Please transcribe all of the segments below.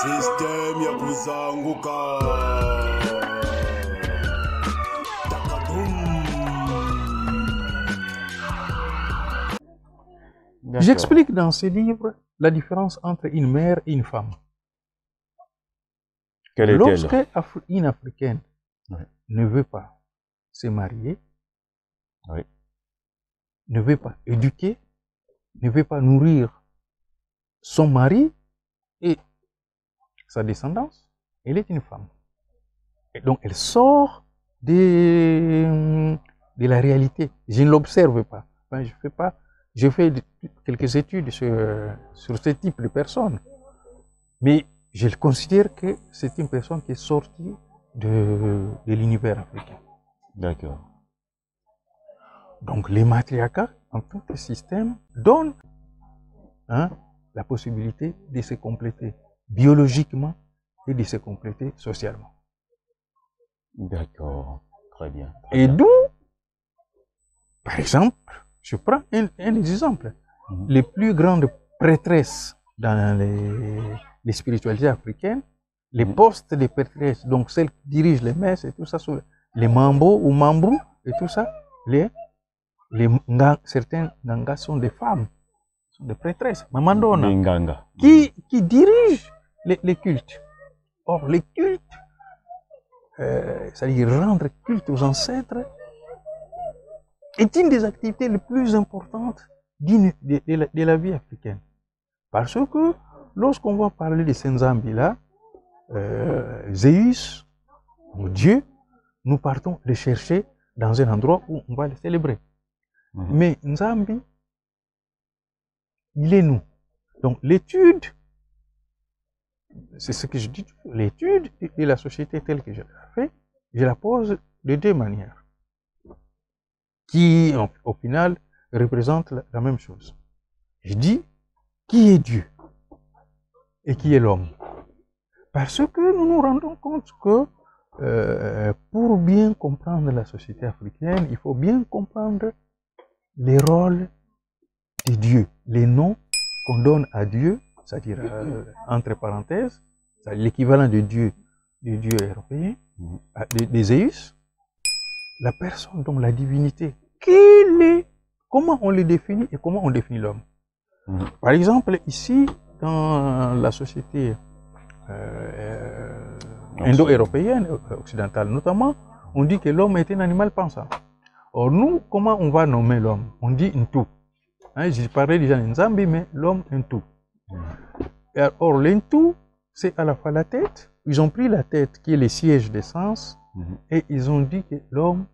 System ya kuzanguka. J'explique dans ce livre la différence entre une mère et une femme. Quelle est-elle? Lorsque une Africaine Oui. ne veut pas se marier, Oui. ne veut pas éduquer, ne veut pas nourrir son mari et sa descendance, elle est une femme. Et donc elle sort de la réalité. Je ne l'observe pas. Enfin, je fais quelques études sur ce type de personne. Mais je considère que c'est une personne qui est sortie de l'univers africain. D'accord. Donc les matriarcats, en tant que système, donnent la possibilité de se compléter biologiquement et de se compléter socialement. D'accord. Très bien. Et d'où, par exemple, je prends un exemple. Les plus grandes prêtresses dans les spiritualités africaines, les postes de prêtresses, donc celles qui dirigent les messes et tout ça, les mambo ou mambrou et tout ça, certains ngangas sont des femmes, sont des prêtresses, mamandona, qui dirigent les cultes. Or, les cultes, c'est-à-dire rendre culte aux ancêtres, est une des activités les plus importantes de la vie africaine. Parce que lorsqu'on va parler de Nzambi là, Zeus, Dieu, nous partons le chercher dans un endroit où on va le célébrer. Mais Nzambi, il est nous. Donc l'étude, c'est ce que je dis, l'étude de la société telle que je l'ai fait, je la pose de deux manières, qui au final représentent la même chose. Je dis, qui est Dieu et qui est l'homme? Parce que nous nous rendons compte que pour bien comprendre la société africaine, il faut bien comprendre les rôles de Dieu, les noms qu'on donne à Dieu, c'est-à-dire entre parenthèses, l'équivalent de Dieu européen, de Zeus, la personne, donc la divinité. Comment on le définit et comment on définit l'homme? Par exemple, ici, dans la société indo-européenne, occidentale notamment, on dit que l'homme est un animal pensant. Or nous, comment on va nommer l'homme? On dit Ntu. Je parlais déjà Nzambi, mais l'homme Ntu. Or l'Ntu, c'est à la fois la tête. Ils ont pris la tête qui est le siège des sens et ils ont dit que l'homme,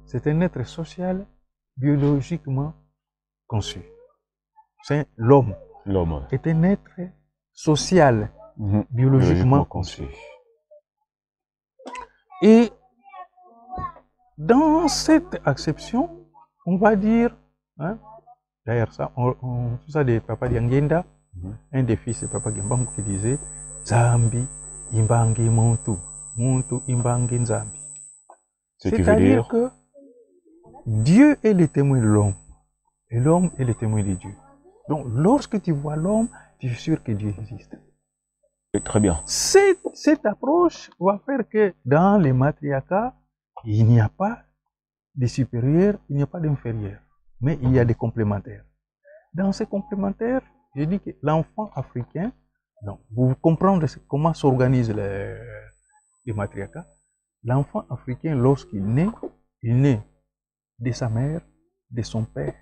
c'est un être social, biologiquement conçu. C'est l'homme. L'homme est un être social, biologiquement conçu. Et dans cette acception, on va dire, d'ailleurs ça, tout ça de Papa Diangenda, un des fils de Papa Gimbangu qui disait, Zambi imbangi muntu, muntu imbangi Zambi. C'est-à-dire que Dieu est le témoin de l'homme et l'homme est le témoin de Dieu. Donc lorsque tu vois l'homme, tu es sûr que Dieu existe. Très bien. Cette approche va faire que dans les matriarcats, il n'y a pas de supérieur, il n'y a pas d'inférieur, mais il y a des complémentaires. Dans ces complémentaires, je dis que l'enfant africain, donc, vous comprenez comment s'organisent les matriarcats. L'enfant africain, lorsqu'il naît, il naît de sa mère, de son père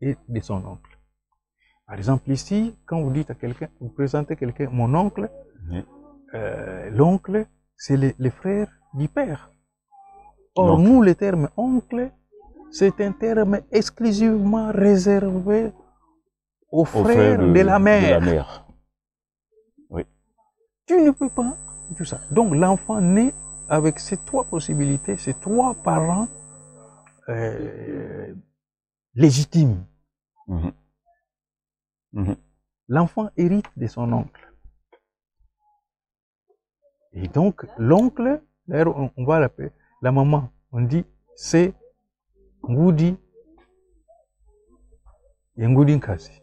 et de son oncle. Par exemple, ici, quand vous dites à quelqu'un, vous présentez quelqu'un, mon oncle, l'oncle, c'est le frère du père. Or, nous, le terme oncle, c'est un terme exclusivement réservé aux frères de la mère. Oui. Tu ne peux pas tout ça. Donc, l'enfant naît avec ces trois possibilités, ces trois parents légitimes. L'enfant hérite de son oncle. Et donc, l'oncle, d'ailleurs, on va l'appeler, la maman, on dit, c'est Ngoudi et Ngoudi Nkasi.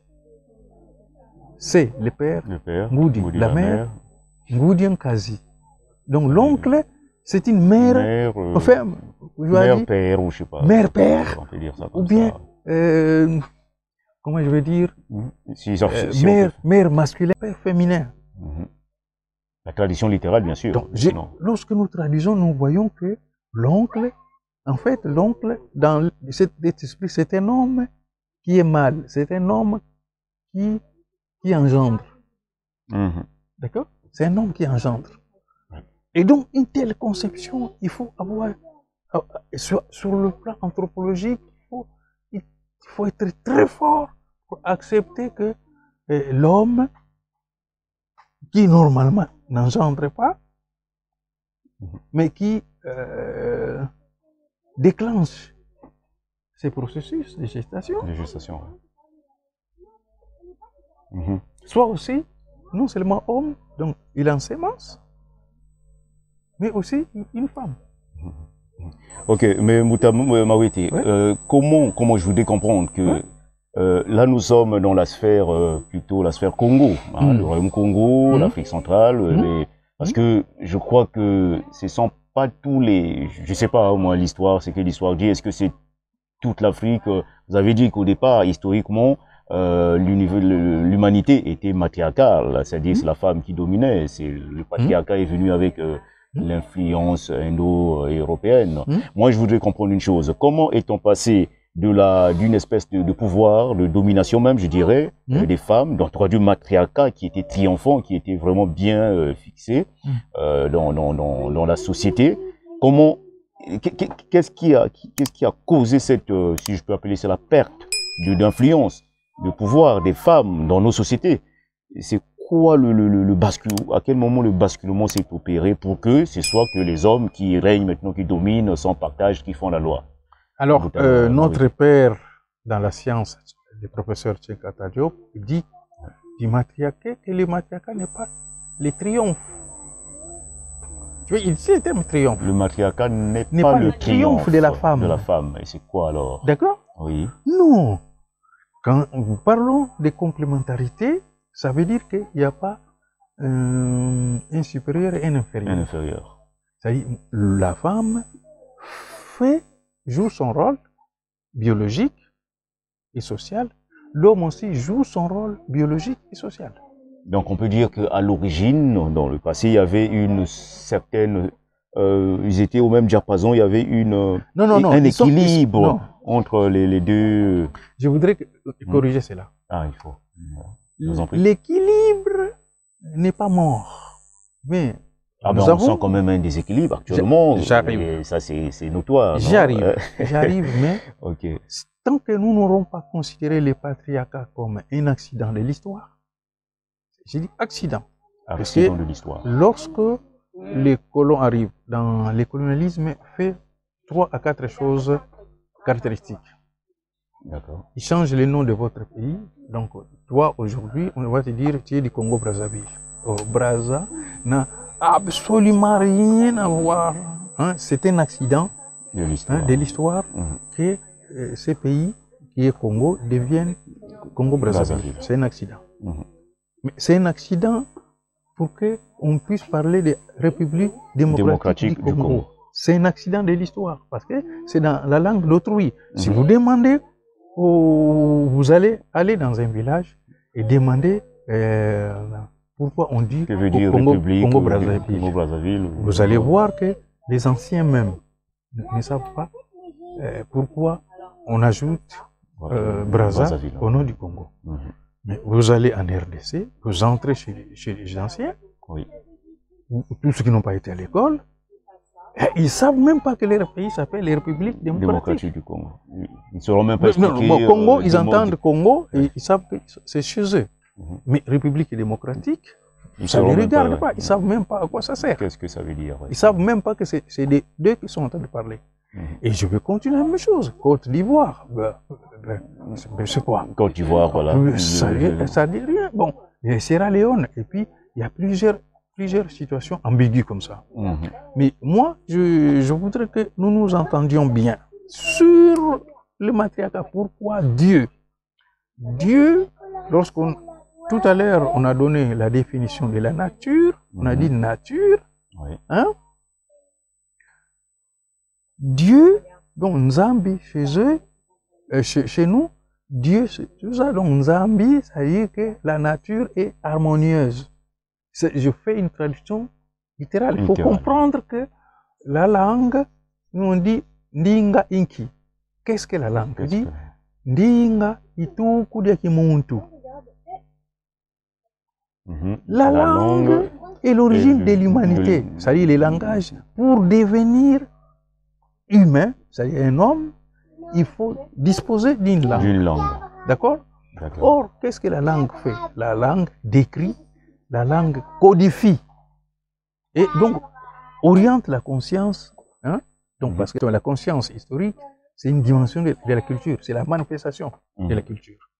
c'est le père, Le père, Ngoudi, la mère, Ngoudi Nkazi. Donc l'oncle, c'est une mère, enfin, mère-père, ou je sais pas. Mère-père, On peut dire ça ou comme bien, ça. comment je vais dire, Si on mère masculin, père féminin. La tradition littérale, bien sûr. Donc, lorsque nous traduisons, nous voyons que l'oncle, en fait, l'oncle, dans cet esprit, c'est un homme qui est mâle, c'est un homme qui engendre. D'accord? C'est un homme qui engendre. Et donc, une telle conception, il faut avoir, sur le plan anthropologique, il faut être très fort pour accepter que l'homme, qui normalement n'engendre pas, mais qui déclenche ces processus de gestation, soit aussi, non seulement homme, donc il ensémence, mais aussi une femme. Ok, mais Mawete, comment je voudrais comprendre que là nous sommes dans la sphère, plutôt la sphère Congo, hein, le royaume Congo, l'Afrique centrale, parce que je crois que ce sont pas tous les, je sais pas moi l'histoire, c'est que l'histoire dit, est-ce que c'est toute l'Afrique? Vous avez dit qu'au départ, historiquement, l'humanité était matriarcale, c'est-à-dire c'est la femme qui dominait, le patriarcat est venu avec l'influence indo-européenne. Moi, je voudrais comprendre une chose. Comment est-on passé d'une espèce de pouvoir, de domination même, je dirais, des femmes, dans du matriarcat qui était triomphant, qui était vraiment bien fixé dans la société? Comment, qu'est-ce qui a causé cette, si je peux appeler ça la perte d'influence, de pouvoir des femmes dans nos sociétés? C'est quoi le basculement, à quel moment le basculement s'est opéré pour que ce soit que les hommes qui règnent maintenant, qui dominent, sans partage, qui font la loi? Alors, notre père dans la science, le professeur Tchenkata Diop, dit du matriarcat que le matriarcat n'est pas le triomphe. Tu vois, il dit le terme triomphe. Le matriarcat n'est pas le triomphe de la femme. De la femme. Et c'est quoi alors? D'accord? Oui. Non. Quand nous parlons de complémentarité, ça veut dire qu'il n'y a pas un supérieur et un inférieur. Un inférieur. C'est-à-dire la femme joue son rôle biologique et social. L'homme aussi joue son rôle biologique et social. Donc on peut dire qu'à l'origine, dans le passé, il y avait une certaine... ils étaient au même diapason, il y avait un équilibre entre les deux... Je voudrais corriger cela. Ah, il faut. L'équilibre n'est pas mort. Mais on sent quand même un déséquilibre actuellement. J'arrive. Et ça, c'est notoire. J'arrive, mais okay. Tant que nous n'aurons pas considéré le patriarcat comme un accident de l'histoire, j'ai dit accident. Accident de l'histoire. Lorsque les colons arrivent, dans le colonialisme fait 3 à 4 choses caractéristiques. D'accord. Ils changent le nom de votre pays. Donc, toi, aujourd'hui, on va te dire tu es du Congo-Brazzaville. Brazza n'a absolument rien à voir. Hein? C'est un accident de l'histoire que ces pays, qui est Congo, deviennent Congo-Brazzaville. C'est un accident. Mais c'est un accident pour qu'on puisse parler de République démocratique du Congo. C'est un accident de l'histoire parce que c'est dans la langue d'autrui. Si vous demandez, vous allez aller dans un village et demander pourquoi on dit Congo-Brazzaville. Vous allez voir que les anciens même ne savent pas pourquoi on ajoute Brazza au nom du Congo. Mais vous allez en RDC, vous entrez chez les anciens, tous ceux qui n'ont pas été à l'école, ils ne savent même pas que leur pays s'appelle la République démocratique du Congo. Ils ne sauront même pas expliquer. Non, Congo, ils entendent Congo et ils savent que c'est chez eux. Mais République démocratique, ça ne les regarde pas. Ils ne savent même pas à quoi ça sert. Qu'est-ce que ça veut dire? Ils ne savent même pas que c'est les deux qui sont en train de parler. Et je vais continuer la même chose. Côte d'Ivoire, c'est quoi? Côte d'Ivoire, voilà. Ça dit rien. Bon, Sierra Leone, et puis il y a plusieurs situations ambiguës comme ça. Mais moi, je voudrais que nous nous entendions bien sur le matriarcat. Pourquoi Dieu, lorsqu'on tout à l'heure, on a donné la définition de la nature. On a dit nature. Oui. Hein? Dieu, donc Nzambi chez eux, chez nous, Dieu, c'est tout ça. Donc Nzambi, ça veut dire que la nature est harmonieuse. Je fais une traduction littérale. Il faut comprendre que la langue, nous on dit Ndinga Inki. Qu'est-ce que la langue dit? Ndinga Ituku dia Kimuntu. La langue est l'origine de l'humanité. C'est-à-dire les langages. Pour devenir humain, c'est-à-dire un homme, il faut disposer d'une langue. D'accord? Or, qu'est-ce que la langue fait? La langue décrit, la langue codifie. Et donc, oriente la conscience. Hein? Donc, parce que la conscience historique, c'est une dimension de la culture. C'est la manifestation de la culture.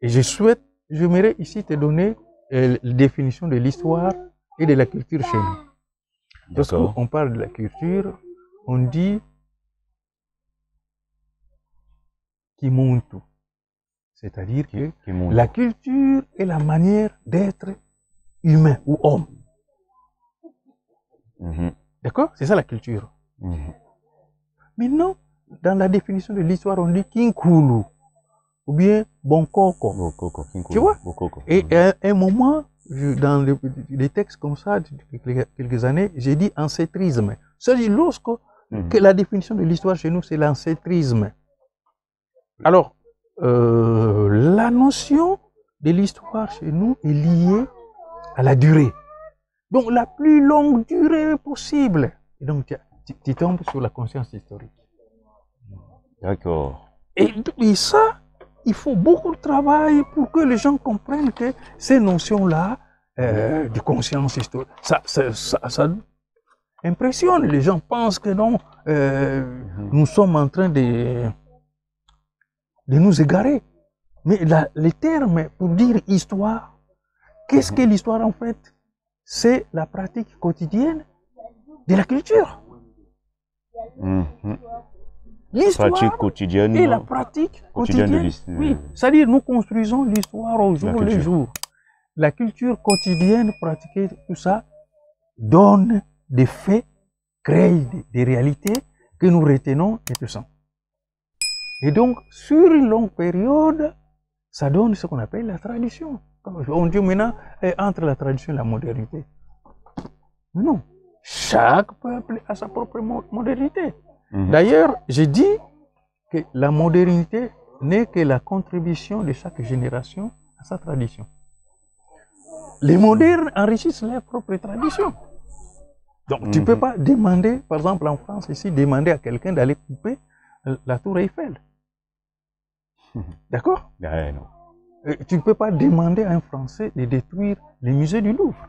Et j'aimerais ici te donner la définition de l'histoire et de la culture chez nous. Lorsqu'on parle de la culture, on dit Kimuntu. C'est-à-dire que la culture est la manière d'être humain ou homme. D'accord? C'est ça la culture. Maintenant, dans la définition de l'histoire, on dit Kinkulu ou bien Bonkoko. Tu vois? Et à un moment, dans des textes comme ça, depuis quelques années, j'ai dit ancêtrisme. C'est-à-dire lorsque que la définition de l'histoire chez nous, c'est l'ancêtrisme. Alors, la notion de l'histoire chez nous est liée à la durée. Donc, la plus longue durée possible. Et donc, tu tombes sur la conscience historique. D'accord. Et ça, il faut beaucoup de travail pour que les gens comprennent que ces notions-là de conscience historique, ça impressionne. Les gens pensent que non, nous sommes en train de nous égarer. Mais les termes pour dire histoire, qu'est-ce que l'histoire en fait? C'est la pratique quotidienne de la culture. L'histoire quotidienne et la pratique quotidienne de l'histoire. Oui, c'est-à-dire nous construisons l'histoire au jour le jour. La culture quotidienne pratiquée, tout ça, donne des faits, crée des réalités que nous retenons et tout ça. Et donc, sur une longue période, ça donne ce qu'on appelle la tradition. On dit maintenant, entre la tradition et la modernité. Non, chaque peuple a sa propre modernité. D'ailleurs, j'ai dit que la modernité n'est que la contribution de chaque génération à sa tradition. Les modernes enrichissent leur propre tradition. Donc, tu ne peux pas demander, par exemple en France, ici, demander à quelqu'un d'aller couper la tour Eiffel. D'accord? Tu ne peux pas demander à un Français de détruire les musées du Louvre.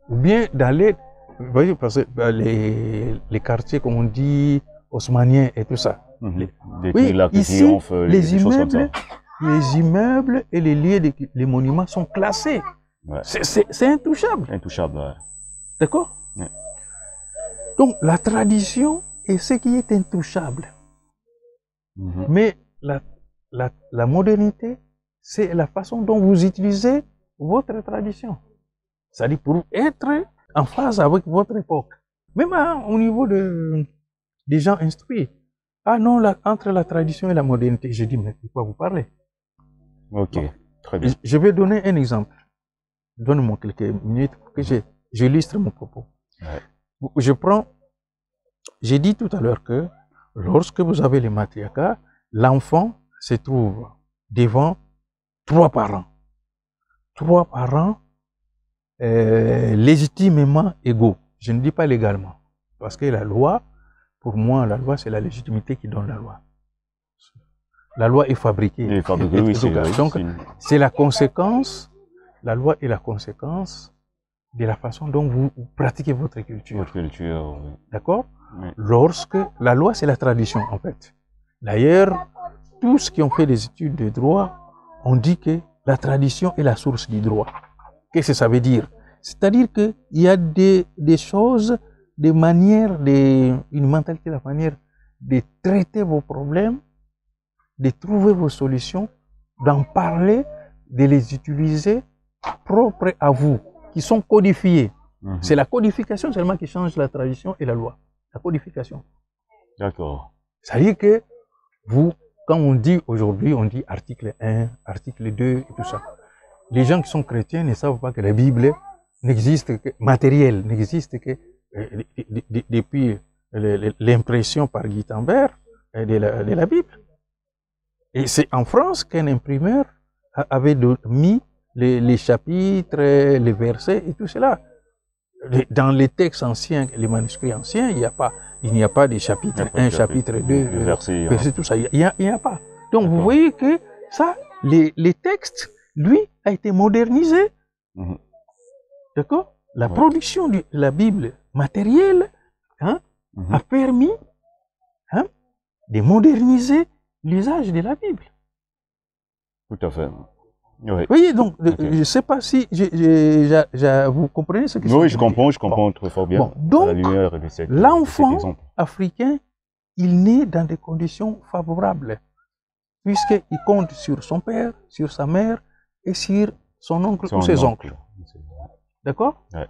Ou bien d'aller, vous voyez, parce que les quartiers, comme on dit, haussmanniens et tout ça. Oui, ici, les immeubles et les lieux, les monuments sont classés. Ouais. C'est intouchable. Intouchable, ouais. D'accord? Ouais. Donc, la tradition est ce qui est intouchable. Mais la modernité, c'est la façon dont vous utilisez votre tradition. C'est-à-dire pour être en phase avec votre époque. Même au niveau des gens instruits. Ah non, entre la tradition et la modernité, je dis, mais de quoi vous parlez? Ok, bon, très bien. Je vais donner un exemple. Donne-moi quelques minutes pour que j'illustre mon propos. Ouais. J'ai dit tout à l'heure que lorsque vous avez les matriarcats, l'enfant se trouve devant 3 parents. 3 parents légitimement égaux. Je ne dis pas légalement. Parce que la loi, pour moi, la loi, c'est la légitimité qui donne la loi. La loi est fabriquée. Donc, c'est la conséquence, la loi est la conséquence de la façon dont vous pratiquez votre culture. Votre culture, oui. D'accord? Oui. Lorsque la loi, c'est la tradition, en fait. D'ailleurs, tous ceux qui ont fait des études de droit ont dit que la tradition est la source du droit. Qu'est-ce que ça veut dire? C'est-à-dire qu'il y a des choses, des manières, une mentalité, la manière de traiter vos problèmes, de trouver vos solutions, d'en parler de les utiliser propres à vous, qui sont codifiés. C'est la codification seulement qui change la tradition et la loi. La codification. D'accord. Ça veut dire que vous, quand on dit aujourd'hui, on dit article 1, article 2 et tout ça. Les gens qui sont chrétiens ne savent pas que la Bible n'existe que, matérielle, n'existe que depuis l'impression par Gutenberg de la Bible. Et c'est en France qu'un imprimeur avait mis les chapitres, les versets et tout cela. Dans les textes anciens, les manuscrits anciens, il n'y a pas de chapitre 1, chapitre 2, verset, tout ça. Il n'y a pas. Donc vous voyez que ça, les textes, lui, a été modernisé. D'accord? La production de la Bible matérielle a permis de moderniser l'usage de la Bible. Tout à fait. Oui. Vous voyez, donc, je ne sais pas si vous comprenez ce que oui, je comprends très fort bien. Bon, donc, l'enfant africain, il naît dans des conditions favorables, puisqu'il compte sur son père, sur sa mère et sur son oncle ou ses oncles. D'accord? Ouais.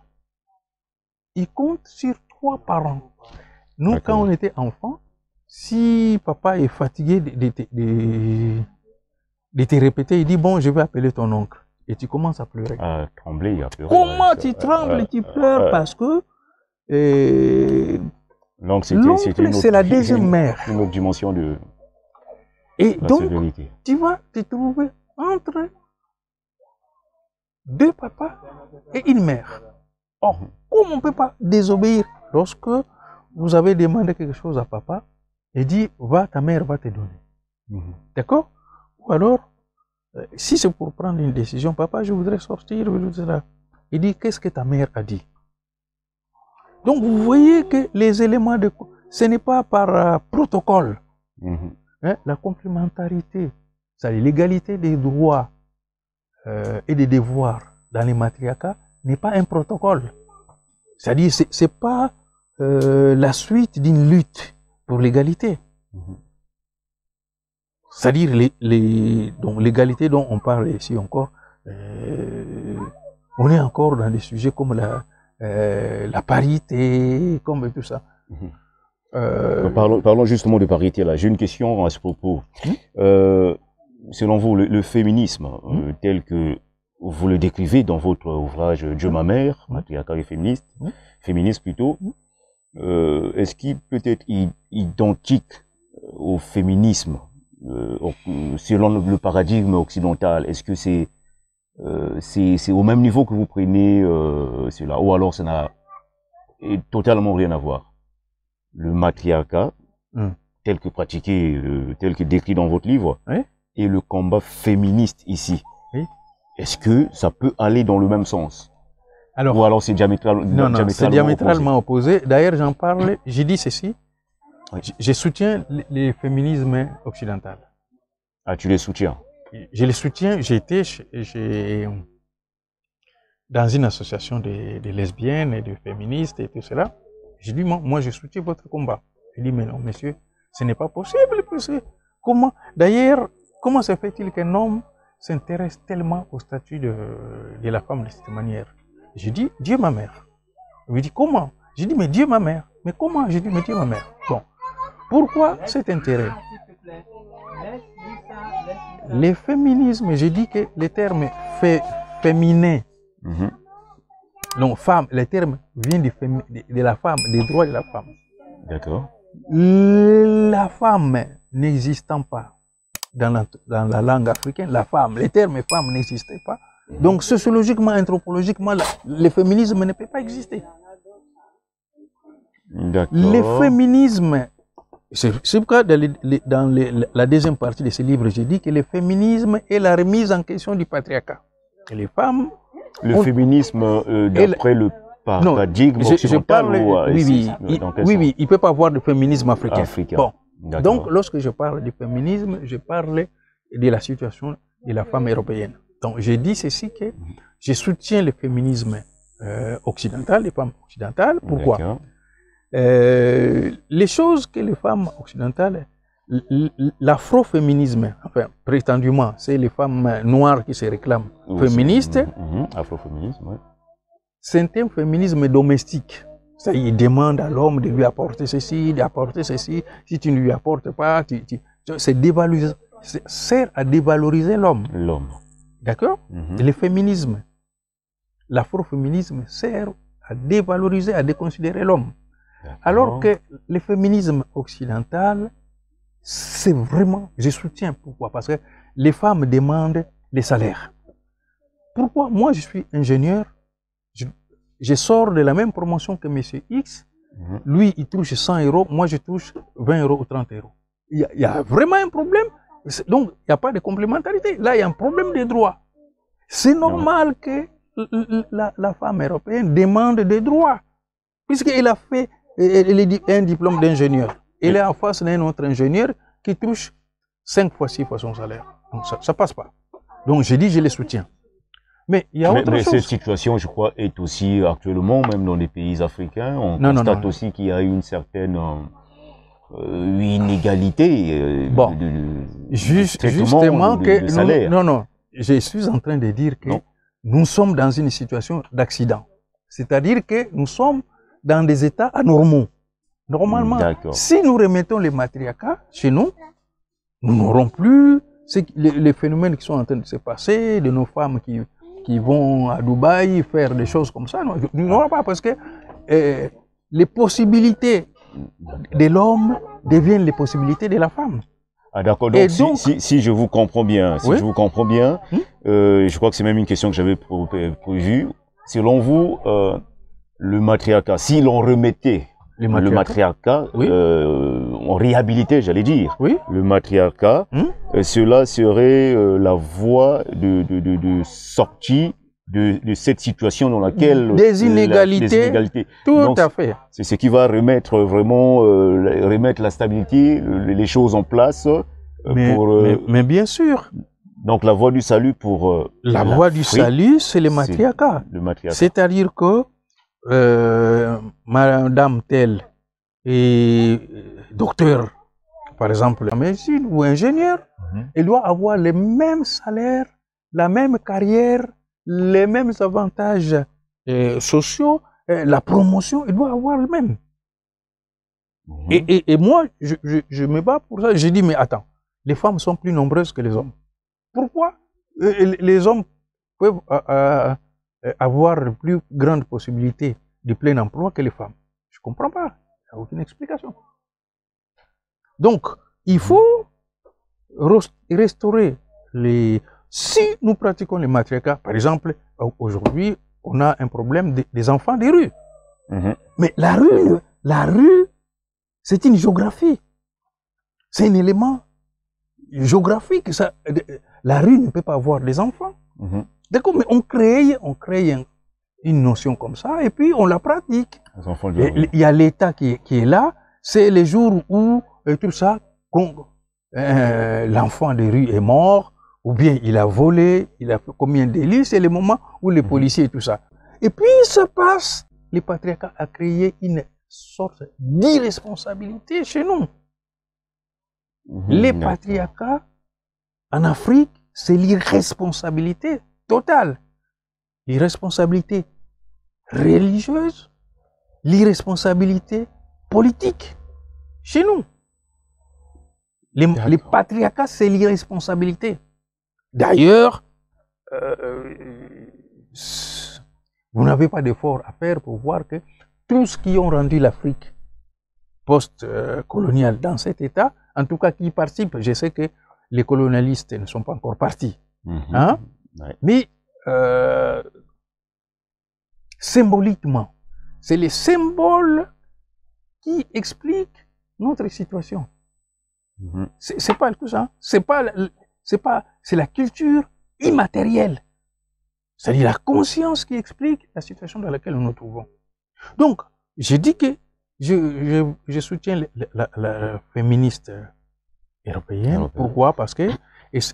Il compte sur 3 parents. Nous, quand on était enfant, si papa est fatigué de te répéter, il dit, bon, je vais appeler ton oncle. Et tu commences à pleurer. À trembler, à pleurer. Comment tu trembles et tu pleures parce que l'oncle, c'est la deuxième mère. Une autre dimension de et la donc, sévérité. Tu vas te trouver entre 2 papas et une mère. Or, comme on ne peut pas désobéir lorsque vous avez demandé quelque chose à papa et dit, va, ta mère va te donner. D'accord? Ou alors, si c'est pour prendre une décision, papa, je voudrais sortir, il dit, qu'est-ce que ta mère a dit? Donc, vous voyez que les éléments de... Ce n'est pas par protocole. La complémentarité, c'est-à-dire l'égalité des droits et des devoirs dans les matriarcats n'est pas un protocole. C'est-à-dire, ce n'est pas la suite d'une lutte pour l'égalité. C'est-à-dire l'égalité dont on parle ici encore, on est encore dans des sujets comme la parité, comme tout ça. Parlons justement de parité là. J'ai une question à ce propos. Selon vous, le féminisme, tel que vous le décrivez dans votre ouvrage Dieu ma mère, matriarcat et féministe, féministe plutôt, est-ce qu'il peut être identique au féminisme selon le paradigme occidental? Est-ce que c'est au même niveau que vous prenez cela, ou alors ça n'a totalement rien à voir? Le matriarcat, tel que pratiqué, tel que décrit dans votre livre, et le combat féministe ici, est-ce que ça peut aller dans le même sens? Ou alors c'est diamétralement non, c'est diamétralement opposé. D'ailleurs, j'en parle, j'ai dit ceci. Je soutiens le féminisme occidental. Ah, tu les soutiens? Je les soutiens. J'étais dans une association de lesbiennes et de féministes et tout cela. J'ai dit, moi, je soutiens votre combat. Je dis, mais non, monsieur, ce n'est pas possible. Comment? D'ailleurs, comment se fait-il qu'un homme s'intéresse tellement au statut de la femme de cette manière? J'ai dit, Dieu ma mère. Il me dit, comment? J'ai dit, mais Dieu ma mère. Mais comment? J'ai dit, mais Dieu ma mère. Bon. Pourquoi cet intérêt? Le féminisme, j'ai dit que le terme féminin, non, femme, le terme vient de la femme, des droits de la femme. D'accord. La femme n'existant pas dans la langue africaine, la femme, le terme femme n'existait pas. Donc, sociologiquement, anthropologiquement, le féminisme ne peut pas exister. Le féminisme, c'est pourquoi dans la deuxième partie de ce livre, j'ai dit que le féminisme est la remise en question du patriarcat. Et les femmes... Le féminisme, d'après le paradigme occidental, oui, il ne peut pas avoir de féminisme africain. Bon. Donc, lorsque je parle du féminisme, je parle de la situation de la femme européenne. Donc, j'ai dit ceci que je soutiens le féminisme occidental, les femmes occidentales. Pourquoi? Les choses que les femmes occidentales l'afroféminisme, enfin, prétendument, c'est les femmes noires qui se réclament féministes. Afroféminisme, oui. C'est un féminisme domestique. Ça, il demande à l'homme de lui apporter ceci, d'apporter ceci. Si tu ne lui apportes pas, c'est sert à dévaloriser l'homme. L'homme. D'accord? Le féminisme, l'afroféminisme sert à dévaloriser, à déconsidérer l'homme. Alors que le féminisme occidental, c'est vraiment, je soutiens. Pourquoi? Parce que les femmes demandent les salaires. Pourquoi? Moi, je suis ingénieur, je sors de la même promotion que M. X, lui, il touche 100 €, moi, je touche 20 € ou 30 €. Il y a vraiment un problème. Donc, il n'y a pas de complémentarité. Là, il y a un problème de droit. C'est normal que la femme européenne demande des droits, puisqu'elle a fait un diplôme d'ingénieur. Elle est en face d'un autre ingénieur qui touche 5 fois, 6 fois son salaire. Donc, ça ne passe pas. Donc, je dis, je les soutiens. Mais il y a autre chose. Cette situation, je crois, est aussi actuellement, même dans les pays africains, on constate aussi qu'il y a une certaine inégalité justement de salaire. Non, je suis en train de dire que nous sommes dans une situation d'accident. C'est-à-dire que nous sommes dans des états anormaux. Normalement, si nous remettons les matriarcats chez nous, nous n'aurons plus les phénomènes qui sont en train de se passer, de nos femmes qui vont à Dubaï faire des choses comme ça. Non, nous n'aurons pas, parce que les possibilités de l'homme deviennent les possibilités de la femme. Ah d'accord, donc, si je vous comprends bien, je crois que c'est même une question que j'avais prévue. Selon vous, le matriarcat, si l'on remettait le matriarcat, on réhabilitait, j'allais dire, le matriarcat, cela serait la voie de sortie de cette situation dans laquelle des inégalités. Tout à fait. C'est ce qui va remettre vraiment remettre la stabilité, les choses en place. Mais bien sûr. Donc la voie du salut pour la voie du salut, c'est le matriarcat. C'est-à-dire que madame telle et docteur, par exemple, en médecine ou ingénieur, elle doit avoir les mêmes salaires, la même carrière, les mêmes avantages sociaux, la promotion, elle doit avoir le même. Et moi, je me bats pour ça. Je dis, mais attends, les femmes sont plus nombreuses que les hommes. Pourquoi les hommes peuvent avoir de plus grandes possibilités de plein emploi que les femmes? Je ne comprends pas. Il n'y a aucune explication. Donc, il faut restaurer les... Si nous pratiquons les matriarcats, par exemple, aujourd'hui, on a un problème des enfants des rues. Mais la rue, c'est une géographie. C'est un élément géographique. La rue ne peut pas avoir des enfants. D'accord, mais on crée une notion comme ça et puis on la pratique. Il y a l'État qui est là. C'est les jours où tout ça, l'enfant des rues est mort, ou bien il a volé, il a fait combien de délits, c'est le moment où les policiers et tout ça. Et puis il se passe, le patriarcat a créé une sorte d'irresponsabilité chez nous. Les patriarcats en Afrique, c'est l'irresponsabilité totale. L'irresponsabilité religieuse, l'irresponsabilité politique chez nous. Les patriarcats, c'est l'irresponsabilité. D'ailleurs, vous n'avez pas d'effort à faire pour voir que tous qui ont rendu l'Afrique post-coloniale dans cet état, en tout cas qui participent, je sais que les colonialistes ne sont pas encore partis, mais symboliquement, c'est les symboles qui expliquent notre situation. C'est pas tout ça, c'est la culture immatérielle. C'est-à-dire la conscience qui explique la situation dans laquelle nous nous trouvons. Donc, je dis que je soutiens la féministe européenne. Pourquoi? Parce qu'elle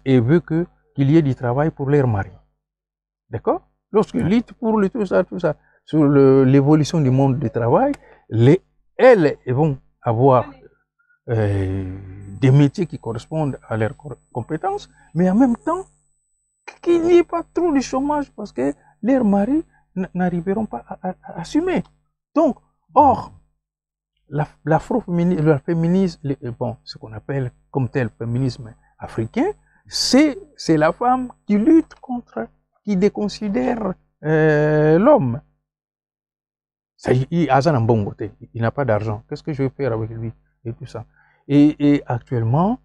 veut qu'il y ait du travail pour leurs maris. D'accord? Lorsqu'ils luttent pour tout ça, sur l'évolution du monde du travail, elles vont avoir des métiers qui correspondent à leurs compétences, mais en même temps, qu'il n'y ait pas trop de chômage parce que leurs maris n'arriveront pas à assumer. Donc, or, l'afroféminisme, le féminisme, bon, ce qu'on appelle comme tel féminisme africain, c'est la femme qui lutte contre, qui déconsidère l'homme. Il n'a pas d'argent. Qu'est-ce que je vais faire avec lui? Et tout ça. Et actuellement,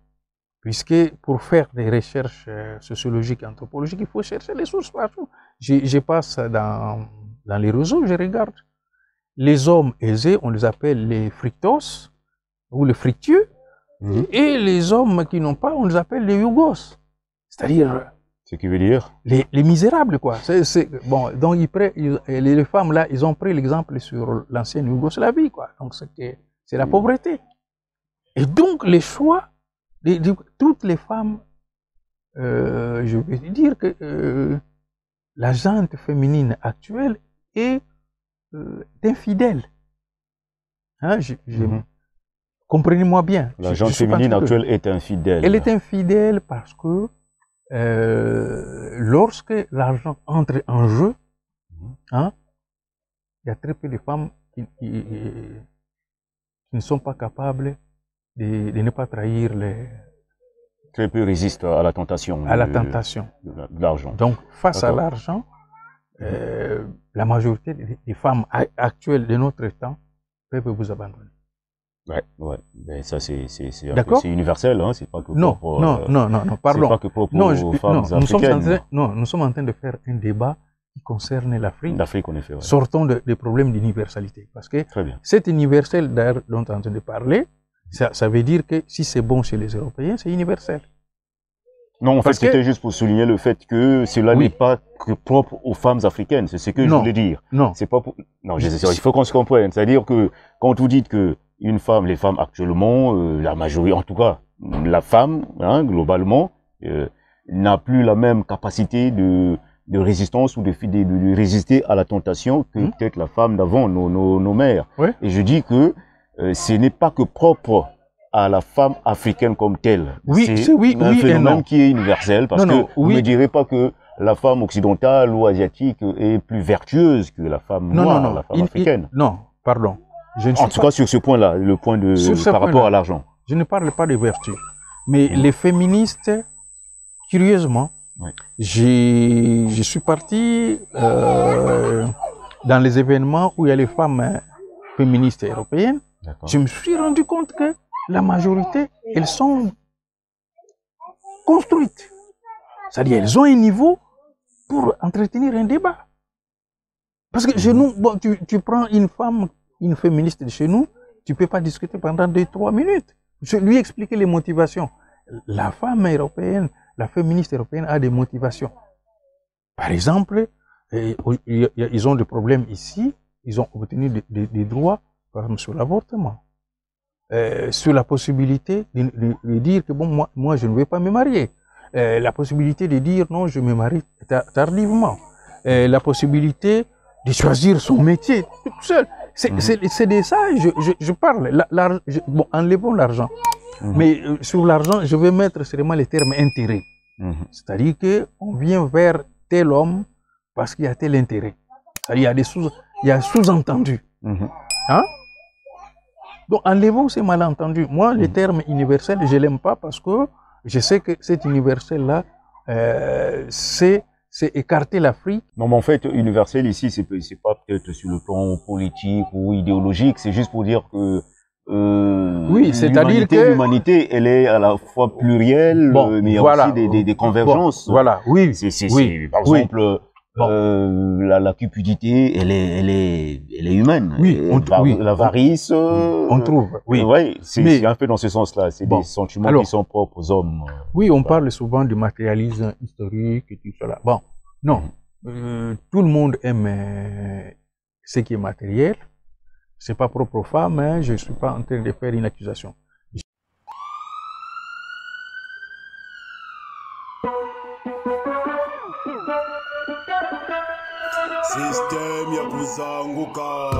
puisque pour faire des recherches sociologiques et anthropologiques, il faut chercher les sources partout. Je passe dans les réseaux, je regarde. Les hommes aisés, on les appelle les fructos ou les fructueux, et les hommes qui n'ont pas, on les appelle les yugos. C'est-à-dire... Ce qui veut dire les misérables, quoi. Bon, donc les femmes, là, ils ont pris l'exemple sur l'ancienne Yougoslavie, quoi. Donc, c'est la pauvreté. Et donc, les choix, toutes les femmes, je veux dire que la gente féminine actuelle est infidèle. Hein, comprenez-moi bien. La gente féminine actuelle est infidèle. Elle est infidèle parce que lorsque l'argent entre en jeu, hein, il y a très peu de femmes qui ne sont pas capables de ne pas trahir les... Très peu résistent à la tentation. À la tentation. De l'argent. Donc, face à l'argent, la majorité des femmes actuelles de notre temps peuvent vous abandonner. Ouais. Mais ça, c'est universel, hein. C'est pas que non, propre, non, pardon. C'est pas que propre aux femmes africaines. Nous sommes en train de faire un débat qui concerne l'Afrique. L'Afrique, en effet, ouais. Sortons des problèmes d'universalité. Parce que cet universel, d'ailleurs, dont on est en train de parler, ça veut dire que si c'est bon chez les Européens, c'est universel. Non, en fait, c'était juste pour souligner le fait que cela n'est pas que propre aux femmes africaines. C'est ce que je voulais dire. Non. C'est pas pour... Non, il faut qu'on se comprenne. C'est-à-dire que quand vous dites que une femme, les femmes actuellement, la majorité, en tout cas, la femme, hein, globalement, n'a plus la même capacité de résistance ou de résister à la tentation que peut-être la femme d'avant, nos mères. Ouais. Et je dis que ce n'est pas que propre à la femme africaine comme telle. C'est un phénomène qui est universel parce que vous ne direz pas que la femme occidentale ou asiatique est plus vertueuse que la femme noire, la femme africaine. Non, pardon. En tout cas, sur ce point-là, le point par rapport à l'argent. Je ne parle pas de vertu. Mais les féministes, curieusement, je suis parti dans les événements où il y a les femmes féministes européennes. Je me suis rendu compte que la majorité, elles sont construites. C'est-à-dire, elles ont un niveau pour entretenir un débat. Parce que chez nous, bon, tu prends une femme, une féministe de chez nous, tu ne peux pas discuter pendant 2-3 minutes. Je lui expliquer les motivations. La femme européenne, la féministe européenne a des motivations. Par exemple, ils ont des problèmes ici, ils ont obtenu des droits, par exemple sur l'avortement. Sur la possibilité de dire que bon, moi je ne vais pas me marier. La possibilité de dire non, je me marie tardivement. La possibilité de choisir son métier tout seul. C'est de ça je parle. Bon, enlevons l'argent. Mais sur l'argent, je vais mettre seulement les termes intérêt. C'est-à-dire qu'on vient vers tel homme parce qu'il y a tel intérêt. C'est-à-dire il y a sous-entendu. Hein? Donc, enlevons ces malentendus. Moi, les termes universels, je ne l'aime pas parce que je sais que cet universel-là, c'est écarter l'Afrique. Non, mais en fait, universel ici, c'est pas peut-être sur le plan politique ou idéologique, c'est juste pour dire que oui, c'est-à-dire que l'humanité, elle est à la fois plurielle, mais il y a aussi des convergences. Voilà, oui. Par exemple, la cupidité, elle est humaine. Oui, l'avarice, on trouve. Oui, c'est un peu dans ce sens-là. C'est des sentiments qui sont propres aux hommes. Oui, on parle souvent du matérialisme historique et tout cela. Bon, non, tout le monde aime ce qui est matériel. C'est pas propre aux femmes, hein, je ne suis pas en train de faire une accusation. Système ya kuzanguka